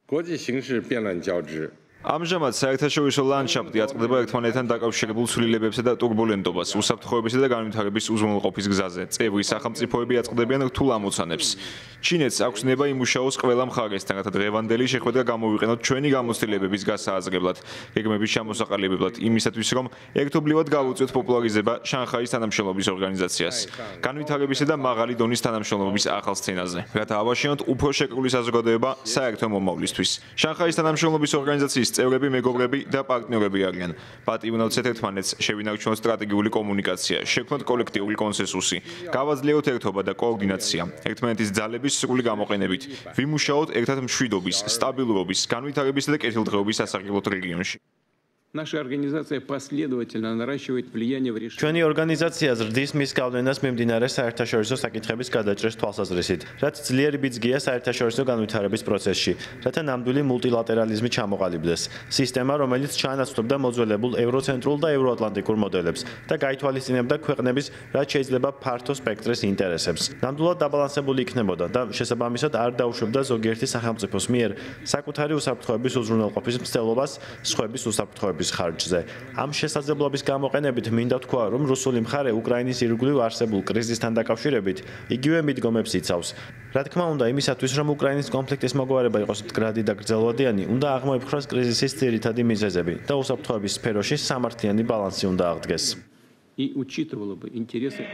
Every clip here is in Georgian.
国际形势变乱交织。 ამჟამად საერთაშორისო ლანდშაფტი აწყდება ერთმანეთთან დაკავშირებულ ცვლილებებსა და ტურბულენტობას, უსაფრთხოებისა და განვითარების უზრუნველყოფის გზაზე. წევრი სახელმწიფოები აწყდებიან რთულ ამოცანებს. ჩინეთს აქვს ნება იმუშაოს ყველა მხარესთან, რათა დღევანდელი შეხვედრა გამოვიყენოთ ჩვენი გამოცდილებების გასააზრებლად, გეგმების ჩამოსაყალიბებლად, იმისათვის, რომ ერთობლივად გავუწიოთ პოპულარიზება შანხაის თანამშრომლობის ორგანიზაციას, განვითარებისა და მაღალი დონის თანამშრომლობის ახალ სცენაზე, რათა ავაშენოთ უფრო შეკრული საზოგადოება საერთო მომავლისთვის. შანხაის თანამშრომლობის ორგანიზაციის წევრები, მეგობრები და პარტნიორები არიან. პატივნავთ ერთმანეთს, შევინარჩუნოთ სტრატეგიული კომუნიკაცია, შექმნოთ კოლექტიური კონსენსუსი, გავაძლიეროთ ერთობა და კოორდინაცია, ერთმანეთის ძალების სრული გამოყენებით, ვიმუშაოთ ერთად მშვიდობის, სტაბილურობის, განვითარებისა და კეთილდღეობის სასარგებლოდ რეგიონში. Наша организация последовательно наращивает влияние в решении. Ჩვენი ორგანიზაცია ზრდის მის გავლენას მიმდინარე საერთაშორისო საკითხების გადაჭრის თვალსაზრისით, რაც ძლიერი ბიძგია საერთაშორისო განვითარების პროცესში, რათა ნამდვილი მულტილატერალიზმი ჩამოყალიბდეს. სისტემა, რომელიც ჩაანაცვლებდა მოძველებულ ევროცენტრულ და ევროატლანტიკურ მოდელებს და გაითვალისწინებდა ქვეყნების, რაც შეიძლება ფართო სპექტრის ინტერესებს. ნამდვილად დაბალანსებული იქნებოდა და შესაბამისად არ დაუშვებდა ზოგიერთი სახელმწიფოს მიერ საკუთარი უსაფრთხოების უზრუნველყოფის მცდელობას სხვების უსაფრთხოების ხარჯზე. ამ შესაძლებლობის გამოყენებით მინდა თქვა, რომ რუსული მხარე უკრაინის ირგვლივ არსებულ კრიზისთან დაკავშირებით იგივე მიდგომებს იცავს. რა თქმა უნდა, იმისათვის, რომ უკრაინის კონფლიქტის მოგვარება იყოს მდგრადი და გრძელვადიანი, უნდა აღმოიფხვრას კრიზისის ძირითადი მიზეზები და უსაფრთხოების სფეროში სამართლიანი ბალანსი უნდა აღდგეს. И учитывало бы интересы.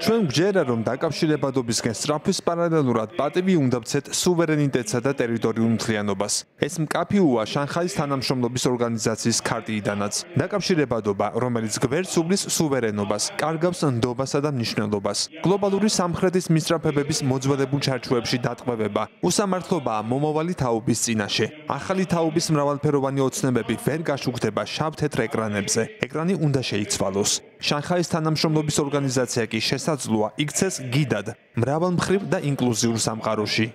ჩვენ გვჯერა, რომ დაკავშირებადობისკენ სწრაფვის პარალელურად პატივი უნდა ვცეთ სუვერენიტეტსა და ტერიტორიულ მთლიანობას. ეს მკაფიოა შანხაის თანამშრომლობის ორგანიზაციის ქარტიიდანაც. დაკავშირებადობა, რომელიც გვერდსუვლის სუვერენობას, კარგავს ნდობასა და მნიშვნელობას. გლობალური სამხრეთის მისწრაფებების მოძველებულ ჩარჩოებში დატყვევება, უსამართლობაა მომავალი თაობის წინაშე. ახალი თაობის მრავალფეროვანი ოცნებები ვერ გაშუქდება შავ-თეთრ ეკრანებზე. ეკრანი უნდა შეიცვალოს. შანხაის თანამშრომლობის ორგანიზაცია კი შესაძლოა იქცეს გიდად, მრავალმხრივ და ინკლუზიურ სამყაროში.